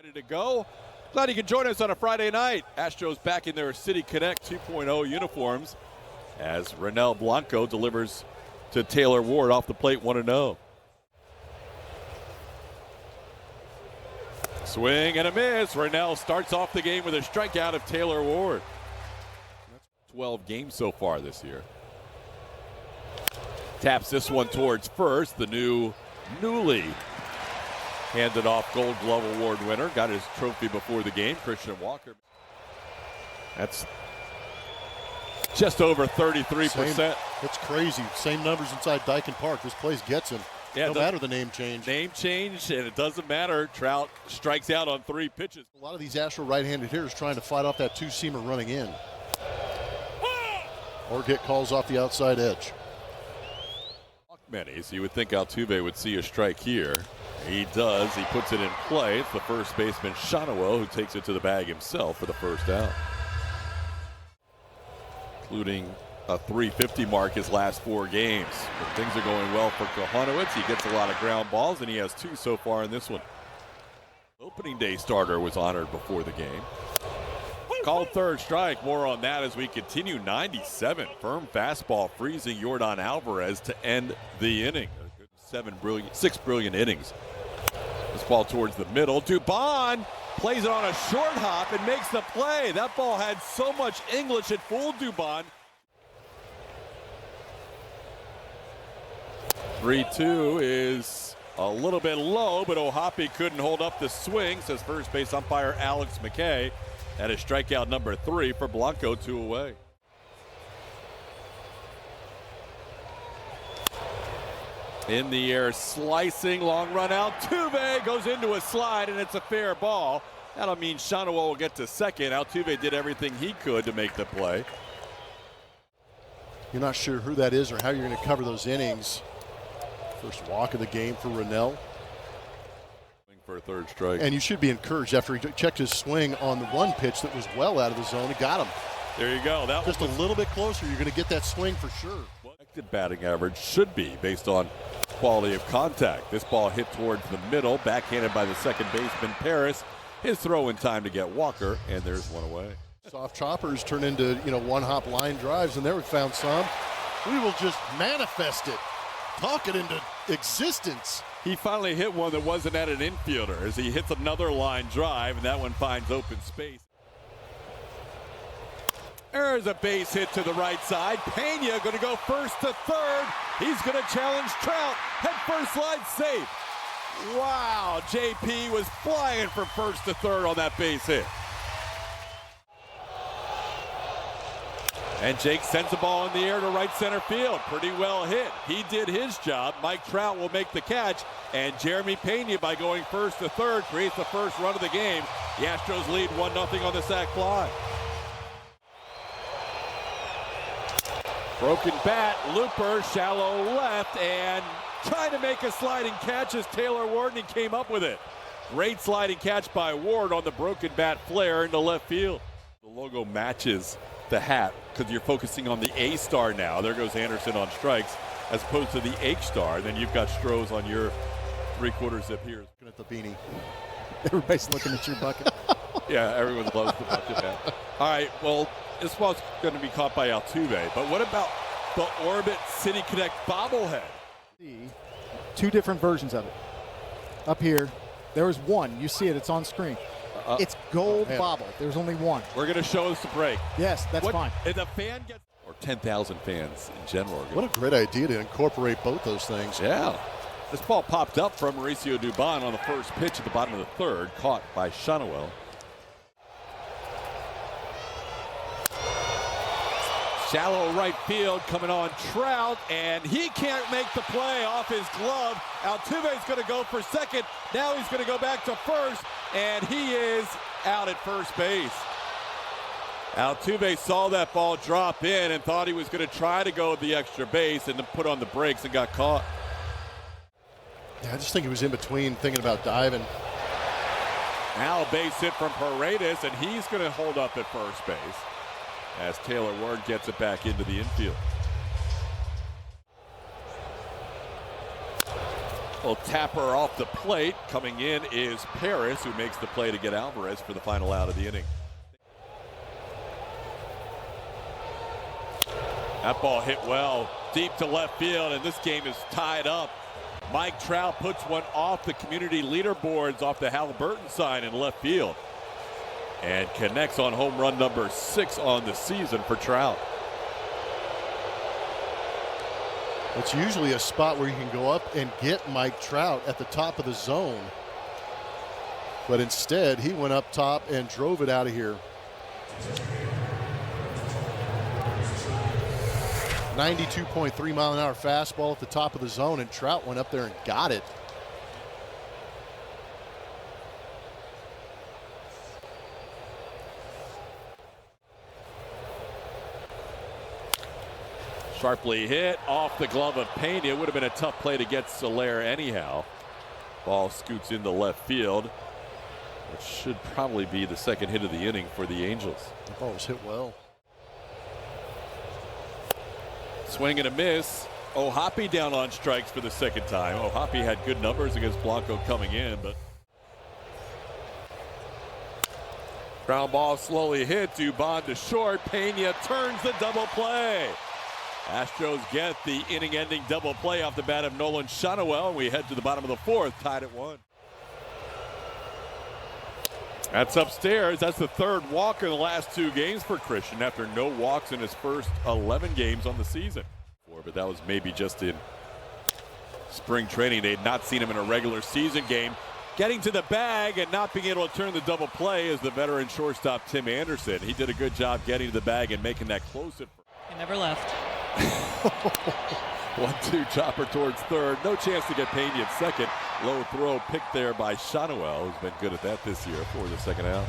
Ready to go. Glad you can join us on a Friday night. Astros back in their City Connect 2.0 uniforms as Ronel Blanco delivers to Taylor Ward off the plate 1-0. Swing and a miss. Ronel starts off the game with a strikeout of Taylor Ward. That's 12 games so far this year. Taps this one towards first. The newly handed off Gold Glove Award winner. Got his trophy before the game, Christian Walker. That's just over 33%. It's crazy. Same numbers inside Dyken Park. This place gets him. Yeah, no matter the name change. Name change, and it doesn't matter. Trout strikes out on 3 pitches. A lot of these Astro right-handed hitters trying to fight off that two-seamer running in. Or get calls off the outside edge. Many, so you would think Altuve would see a strike here. He does. He puts it in play. It's the first baseman, Shanowo, who takes it to the bag himself for the first out. Including a .350 mark his last 4 games. But things are going well for Kohanowitz. He gets a lot of ground balls, and he has 2 so far in this one. Opening day starter was honored before the game. Called third strike. More on that as we continue. 97 firm fastball freezing Yordan Alvarez to end the inning. 6 brilliant innings. This ball towards the middle. Dubon plays it on a short hop and makes the play. That ball had so much English it fooled Dubon. 3-2 is a little bit low, but Ohapi couldn't hold up the swing, says first base umpire Alex McKay. That is strikeout number 3 for Blanco, 2 away. In the air, slicing, long run out. Altuve goes into a slide, and it's a fair ball. That'll mean Shanowo will get to second. Altuve did everything he could to make the play. You're not sure who that is or how you're going to cover those innings. First walk of the game for Ronel. For a third strike. And you should be encouraged after he checked his swing on the one pitch that was well out of the zone. He got him. There you go. That just a little bit closer. You're going to get that swing for sure. Expected batting average should be based on quality of contact. This ball hit towards the middle, backhanded by the second baseman Paris. His throw in time to get Walker, and there's one away. Soft choppers turn into one-hop line drives, and there we found some. We will just manifest it, talk it into existence. He finally hit one that wasn't at an infielder as he hits another line drive, and that one finds open space. There's a base hit to the right side. Pena going to go first to third. He's going to challenge Trout. Head first slide safe. Wow, JP was flying from first to third on that base hit. And Jake sends the ball in the air to right center field. Pretty well hit. He did his job. Mike Trout will make the catch. And Jeremy Pena, by going first to third, creates the first run of the game. The Astros lead 1-0 on the sac fly. Broken bat, looper, shallow left, and trying to make a sliding catch as Taylor Ward, and he came up with it. Great sliding catch by Ward on the broken bat flare into left field. The logo matches the hat because you're focusing on the A star now. There goes Anderson on strikes as opposed to the H star. Then you've got Strohs on your 3/4 zip here. Looking at the beanie. Everybody's looking at your bucket. Yeah, everyone loves the bucket hat. All right, well, this ball's going to be caught by Altuve, but what about the Orbit City Connect bobblehead? 2 different versions of it. Up here, there was one. You see it. It's on screen. It's gold bobble. There's only one. We're going to show us the break. Yes, that's fine. If the fan gets, or 10,000 fans in general. What a great idea to incorporate both those things. Yeah. This ball popped up from Mauricio Dubon on the first pitch at the bottom of the third, caught by Shanowo. Shallow right field coming on Trout, and he can't make the play off his glove. Altuve's going to go for second. Now he's going to go back to first, and he is out at first base. Altuve saw that ball drop in and thought he was going to try to go the extra base and then put on the brakes and got caught. Yeah, I just think he was in between thinking about diving. Now a base hit from Paredes, and he's going to hold up at first base as Taylor Ward gets it back into the infield. Well, tapper off the plate. Coming in is Paris, who makes the play to get Alvarez for the final out of the inning. That ball hit well, deep to left field, and this game is tied up. Mike Trout puts one off the community leaderboards off the Halliburton sign in left field and connects on home run number 6 on the season for Trout. It's usually a spot where you can go up and get Mike Trout at the top of the zone. But instead, he went up top and drove it out of here. 92.3 mile an hour fastball at the top of the zone, and Trout went up there and got it. Sharply hit off the glove of Pena. It would have been a tough play to get Soler anyhow. Ball scoots into left field, which should probably be the second hit of the inning for the Angels. The ball was hit well. Swing and a miss. O'Hoppe down on strikes for the second time. O'Hoppe had good numbers against Blanco coming in, but ground ball slowly hit. Dubon to short. Pena turns the double play. Astros get the inning-ending double play off the bat of Nolan Shotwell. We head to the bottom of the 4th, tied at 1. That's upstairs. That's the 3rd walk in the last 2 games for Christian after no walks in his first 11 games on the season. But that was maybe just in spring training. They had not seen him in a regular season game. Getting to the bag and not being able to turn the double play is the veteran shortstop Tim Anderson. He did a good job getting to the bag and making that close. He never left. 1-2 chopper towards 3rd. No chance to get Pena at 2nd. Low throw picked there by Shotwell, who's been good at that this year for the second out.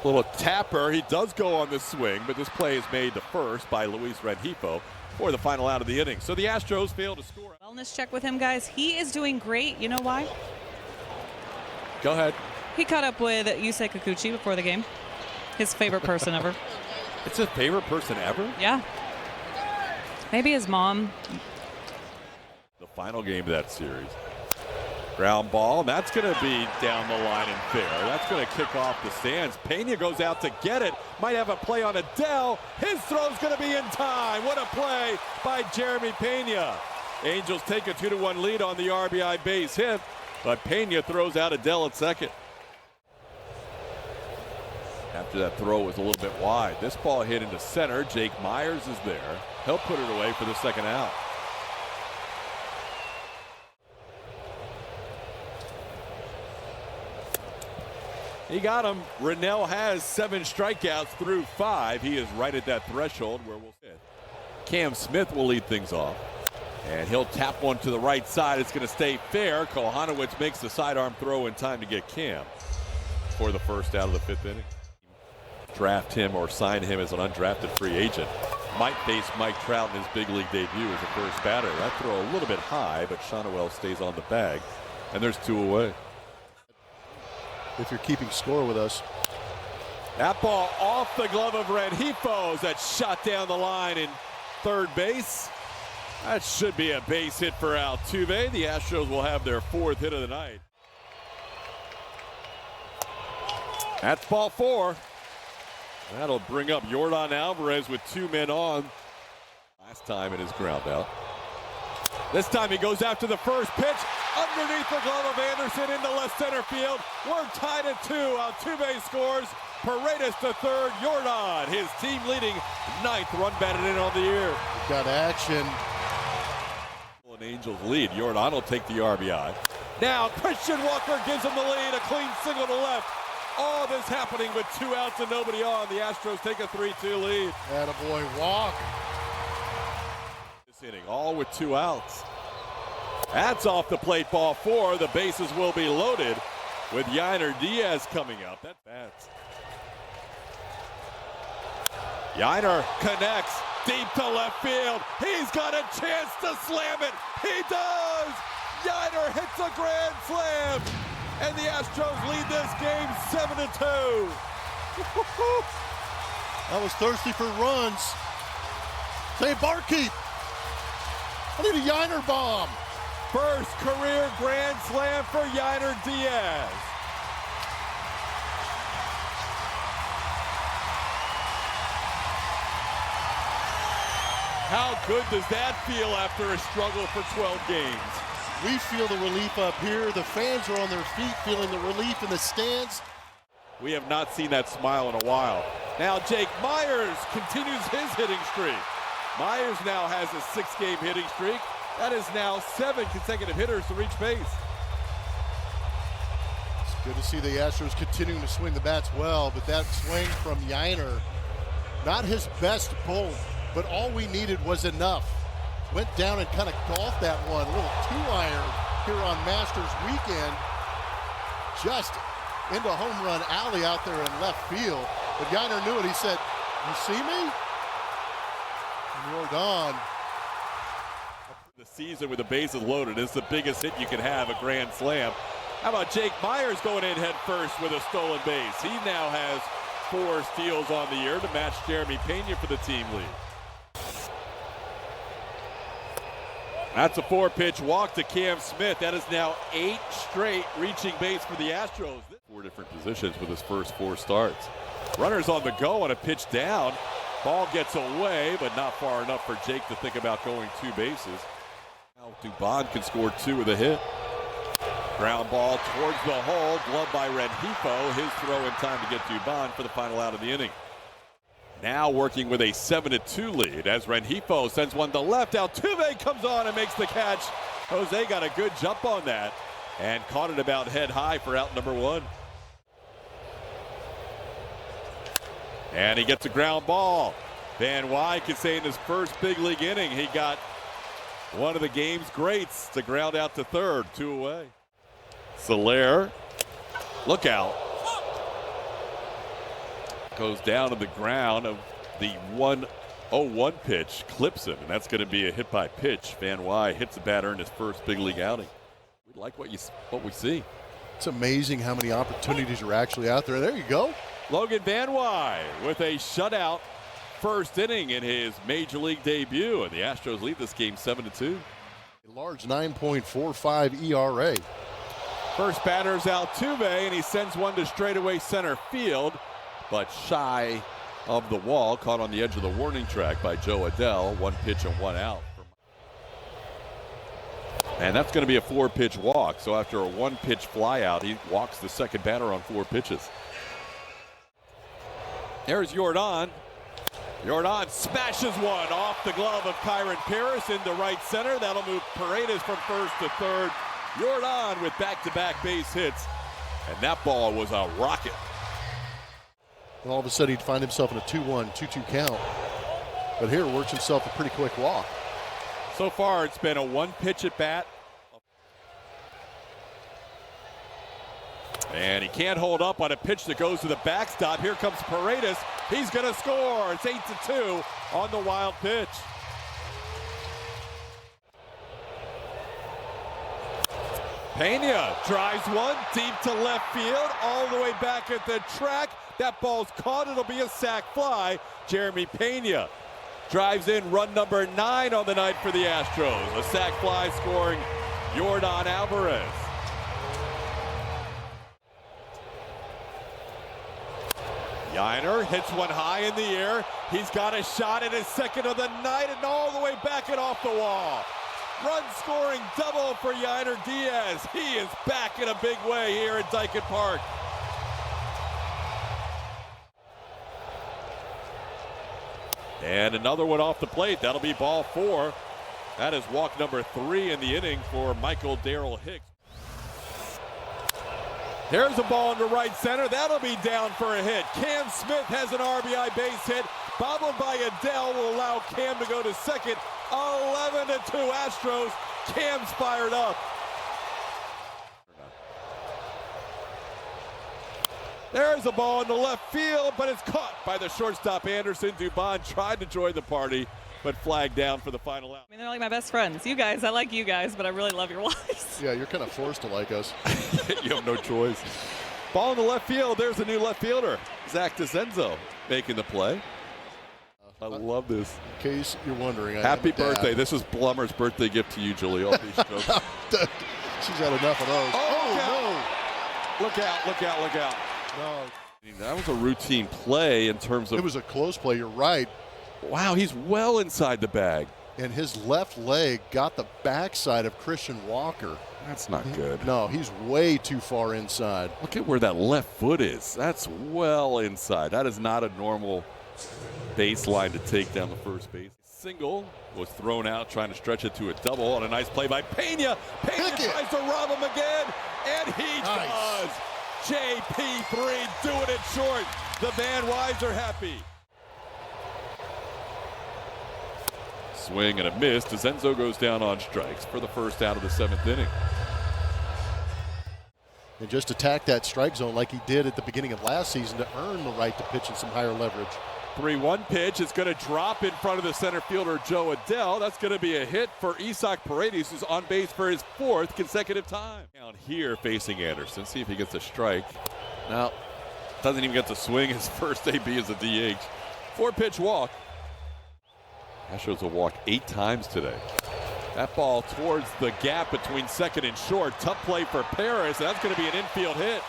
Little tapper. He does go on the swing, but this play is made to first by Luis Rengifo for the final out of the inning. So the Astros fail to score. Wellness check with him, guys. He is doing great. You know why? Go ahead. He caught up with Yusei Kikuchi before the game. His favorite person ever. It's his favorite person ever? Yeah. Maybe his mom. The final game of that series. Ground ball, and that's going to be down the line and fair. That's going to kick off the stands. Pena goes out to get it. Might have a play on Adele. His throw's going to be in time. What a play by Jeremy Pena. Angels take a 2-1 lead on the RBI base hit, but Pena throws out Adele at 2nd. After that throw was a little bit wide. This ball hit into center. Jake Myers is there. He'll put it away for the second out. He got him. Rennell has 7 strikeouts through 5. He is right at that threshold where we'll sit. Cam Smith will lead things off. And he'll tap one to the right side. It's going to stay fair. Kohanowitz makes the sidearm throw in time to get Cam for the first out of the 5th inning. Draft him or sign him as an undrafted free agent. Might face Mike Trout in his big league debut as a first batter. That throw a little bit high, but Shotwell stays on the bag. And there's 2 away. If you're keeping score with us. That ball off the glove of Rengifo. That shot down the line in 3rd base. That should be a base hit for Altuve. The Astros will have their 4th hit of the night. That's ball 4. That'll bring up Yordan Alvarez with 2 men on. Last time in his ground out. This time he goes after the first pitch. Underneath the glove of Anderson into left center field. We're tied at 2. Altuve scores. Paredes to 3rd. Yordan, his team leading 9th run batted in on the year. We've got action. An Angels lead. Yordan will take the RBI. Now Christian Walker gives him the lead. A clean single to left. All this happening with 2 outs and nobody on. The Astros take a 3-2 lead. Attaboy, walk. This inning, all with 2 outs. That's off the plate, ball 4. The bases will be loaded with Yainer Diaz coming up. That's bad. Yainer connects deep to left field. He's got a chance to slam it. He does. Yainer hits a grand slam. And the Astros lead this game 7-2. That was thirsty for runs. Say barkeep. I need a Yiner bomb. First career grand slam for Yiner Diaz. How good does that feel after a struggle for 12 games? We feel the relief up here. The fans are on their feet feeling the relief in the stands. We have not seen that smile in a while. Now Jake Myers continues his hitting streak. Myers now has a 6-game hitting streak. That is now 7 consecutive hitters to reach base. It's good to see the Astros continuing to swing the bats well, but that swing from Yiner, not his best pull, but all we needed was enough. Went down and kind of golfed that one. A little 2-iron here on Masters weekend. Just into home run alley out there in left field. But Yiner knew it. He said, "You see me?" And Jordan. The season with the bases loaded is the biggest hit you can have, a grand slam. How about Jake Myers going in head first with a stolen base? He now has 4 steals on the year to match Jeremy Pena for the team lead. That's a 4-pitch walk to Cam Smith. That is now 8 straight reaching base for the Astros. 4 different positions with his first 4 starts. Runners on the go on a pitch down. Ball gets away, but not far enough for Jake to think about going 2 bases. Now Dubon can score 2 with a hit. Ground ball towards the hole, gloved by Rengifo. His throw in time to get Dubon for the final out of the inning. Now working with a 7-2 lead as Rengifo sends one to left. Altuve comes on and makes the catch. Jose got a good jump on that and caught it about head high for out number 1. And he gets a ground ball. Van Wyck can say in his first big league inning he got one of the game's greats to ground out to third, 2 away. Soler, look out. Goes down to the ground of the 1-0-1 pitch, clips him, and that's going to be a hit by pitch. Van Wyck hits the batter in his first big league outing. We like what we see. It's amazing how many opportunities are actually out there. There you go. Logan Van Wyck with a shutout first inning in his major league debut, and the Astros lead this game 7-2. A large 9.45 ERA. First batter's Altuve, and he sends one to straightaway center field, but shy of the wall, caught on the edge of the warning track by Joe Adell. 1 pitch and 1 out. And that's going to be a 4-pitch walk. So after a 1-pitch flyout, he walks the second batter on 4 pitches. There's Jordan. Jordan smashes one off the glove of Kyron Paris into right center. That'll move Paredes from first to third. Jordan with back-to-back base hits. And that ball was a rocket. And all of a sudden he'd find himself in a 2-1, 2-2 count. But here works himself a pretty quick walk. So far it's been a 1-pitch at bat. And he can't hold up on a pitch that goes to the backstop. Here comes Paredes. He's going to score. It's 8-2 on the wild pitch. Pena drives one deep to left field, all the way back at the track. That ball's caught. It'll be a sac fly. Jeremy Pena drives in run number 9 on the night for the Astros. A sac fly scoring Jordan Alvarez. Yiner hits one high in the air. He's got a shot at his second of the night and all the way back and off the wall. Run scoring double for Yiner Diaz. He is back in a big way here at Dyken Park. And another one off the plate. That'll be ball 4. That is walk number 3 in the inning for Michael Darrell Hicks. There's a ball into right center. That'll be down for a hit. Cam Smith has an RBI base hit. Bobbled by Adell will allow Cam to go to second. 11-2 Astros. Cam's fired up. There's a ball in the left field, but it's caught by the shortstop Anderson. Dubon tried to join the party, but flagged down for the final out. I mean, they're like my best friends. You guys, I like you guys, but I really love your wives. Yeah, you're kind of forced to like us. You have no choice. Ball in the left field. There's a new left fielder, Zach DeCenzo, making the play. I love this. In case you're wondering, Happy birthday. This is Blummer's birthday gift to you, Julie. All these jokes. She's had enough of those. Oh, no. Look out, look out, look out. No. That was a routine play in terms of. It was a close play, you're right. Wow, he's well inside the bag. And his left leg got the backside of Christian Walker. That's not good. No, he's way too far inside. Look at where that left foot is. That's well inside. That is not a normal baseline to take down the first base. Single was thrown out, trying to stretch it to a double on a nice play by Pena. Pena tries to rob him again, and he does. JP3 doing it short. The Van Wyes are happy. Swing and a miss. DeZenzo goes down on strikes for the first out of the 7th inning. And just attack that strike zone like he did at the beginning of last season to earn the right to pitch in some higher leverage. 3-1 pitch is going to drop in front of the center fielder, Joe Adell. That's going to be a hit for Isaac Paredes, who's on base for his 4th consecutive time. Down here facing Anderson. See if he gets a strike. No, doesn't even get to swing. His first AB is a DH. 4-pitch walk. Astros will walk 8 times today. That ball towards the gap between second and short. Tough play for Paris, and that's going to be an infield hit.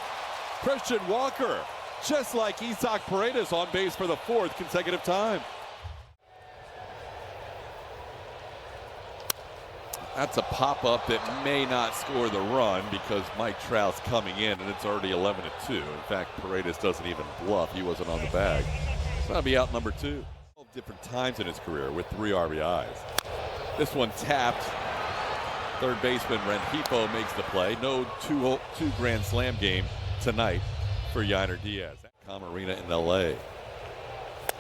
Christian Walker, just like Isaac Paredes, on base for the 4th consecutive time. That's a pop-up that may not score the run because Mike Trout's coming in, and it's already 11-2. In fact, Paredes doesn't even bluff. He wasn't on the bag. So that'll be out number 2. Different times in his career with 3 RBIs. This one tapped. Third baseman Rengifo makes the play. No two grand slam game tonight for Yainer Diaz. Com Arena in LA.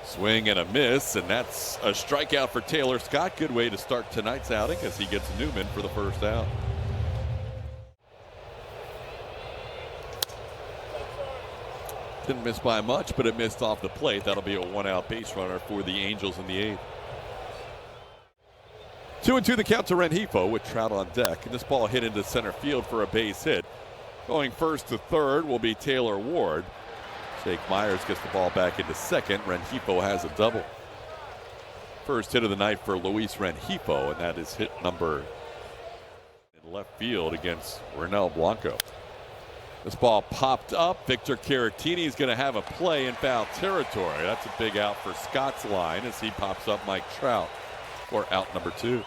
Swing and a miss, and that's a strikeout for Taylor Scott. Good way to start tonight's outing as he gets Newman for the first out. Didn't miss by much, but it missed off the plate. That'll be a 1-out base runner for the Angels in the 8th. 2-2 the count to Rengifo with Trout on deck. And this ball hit into center field for a base hit. Going first to third will be Taylor Ward. Jake Myers gets the ball back into second. Rengifo has a double. First hit of the night for Luis Rengifo, and that is hit number in left field against Ronel Blanco. This ball popped up. Victor Caratini is going to have a play in foul territory. That's a big out for Scott's line as he pops up Mike Trout for out number 2.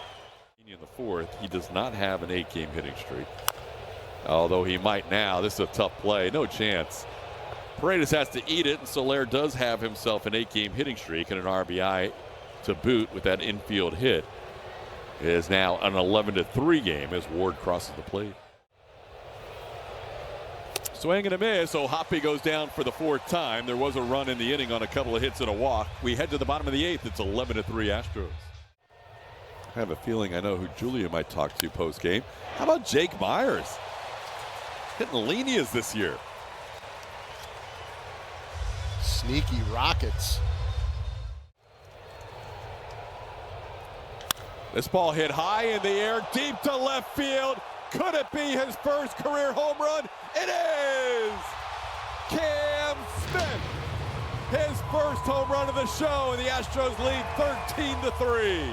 In the 4th, he does not have an 8-game hitting streak. Although he might now. This is a tough play. No chance. Paredes has to eat it, and Soler does have himself an 8-game hitting streak and an RBI to boot with that infield hit. It is now an 11-3 game as Ward crosses the plate. Swing and a miss. Hoppe goes down for the 4th time. There was a run in the inning on a couple of hits and a walk. We head to the bottom of the 8th. It's 11-3 Astros. I have a feeling I know who Julia might talk to post-game. How about Jake Myers? Hitting Lenias this year. Sneaky Rockets. This ball hit high in the air, deep to left field. Could it be his first career home run? It is! Cam Smith, his first home run of the show, and the Astros lead 13-3.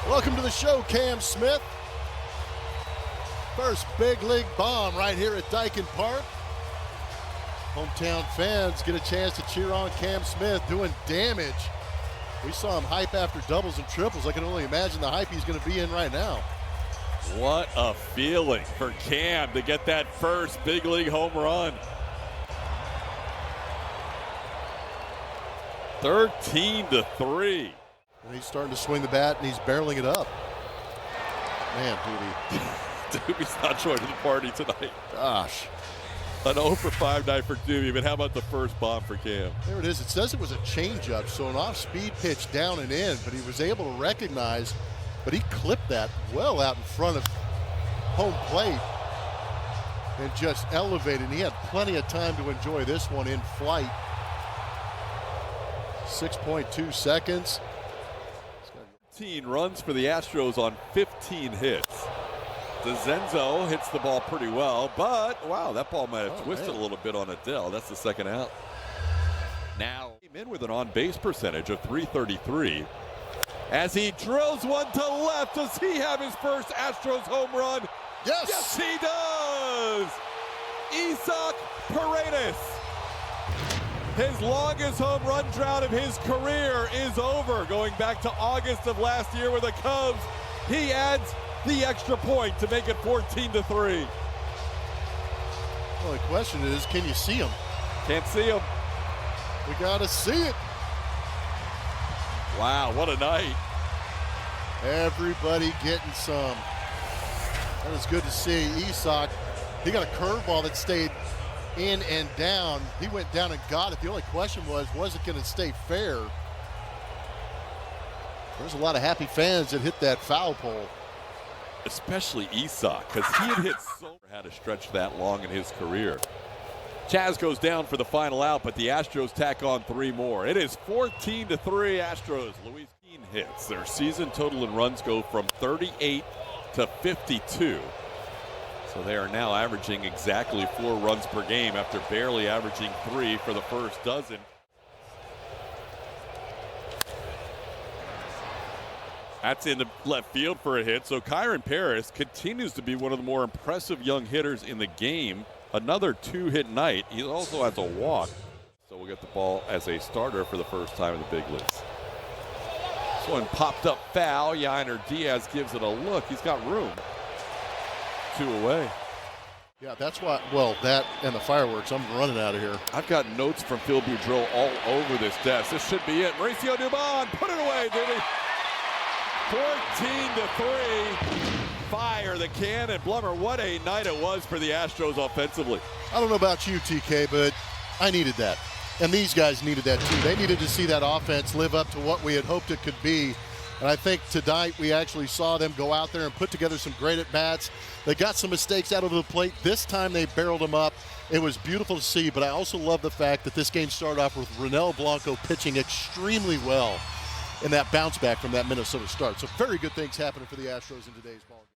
Welcome to the show, Cam Smith. First big league bomb right here at Daikin Park. Hometown fans get a chance to cheer on Cam Smith doing damage. We saw him hype after doubles and triples. I can only imagine the hype he's going to be in right now. What a feeling for Cam to get that first big league home run. 13-3. And he's starting to swing the bat, and he's barreling it up. Man, Doobie. Doobie's not joining the party tonight. Gosh. An 0-for-5 night for Doobie, but how about the first bomb for Cam? There it is. It says it was a changeup, so an off-speed pitch down and in, but he was able to recognize, but he clipped that well out in front of home plate and just elevated. And he had plenty of time to enjoy this one in flight. 6.2 seconds. 15 runs for the Astros on 15 hits. DeZenzo hits the ball pretty well, but wow, that ball might have twisted a little bit on Adell. That's the second out. Now came in with an on-base percentage of .333. As he drills one to left, does he have his first Astros home run? Yes! Yes, he does! Isaac Paredes. His longest home run drought of his career is over. Going back to August of last year with the Cubs, he adds the extra point to make it 14-3. Well, the question is, can you see him? Can't see him. We got to see it. Wow, what a night. Everybody getting some. That was good to see. Isak, he got a curveball that stayed in and down. He went down and got it. The only question was it going to stay fair? There's a lot of happy fans that hit that foul pole. Especially Isak, because he had hit so had to stretch that long in his career. Chaz goes down for the final out, but the Astros tack on 3 more. It is 14-3 Astros. Luis Keane hits. Their season total in runs go from 38 to 52. So they are now averaging exactly 4 runs per game after barely averaging 3 for the first dozen. That's in the left field for a hit. So Kyron Paris continues to be one of the more impressive young hitters in the game. Another 2-hit night. He also has a walk. So we'll get the ball as a starter for the first time in the big leagues. This one popped up foul. Yainer Diaz gives it a look. He's got room. 2 away. Yeah, that's why, well, that and the fireworks, I'm running out of here. I've got notes from Phil Boudreau all over this desk. This should be it. Mauricio Dubon, put it away, did he? 14-3. Fire the cannon. Blummer, what a night it was for the Astros offensively. I don't know about you, TK, but I needed that. And these guys needed that too. They needed to see that offense live up to what we had hoped it could be. And I think tonight we actually saw them go out there and put together some great at-bats. They got some mistakes out of the plate. This time they barreled them up. It was beautiful to see, but I also love the fact that this game started off with Ronel Blanco pitching extremely well in that bounce back from that Minnesota start. So very good things happening for the Astros in today's ball game.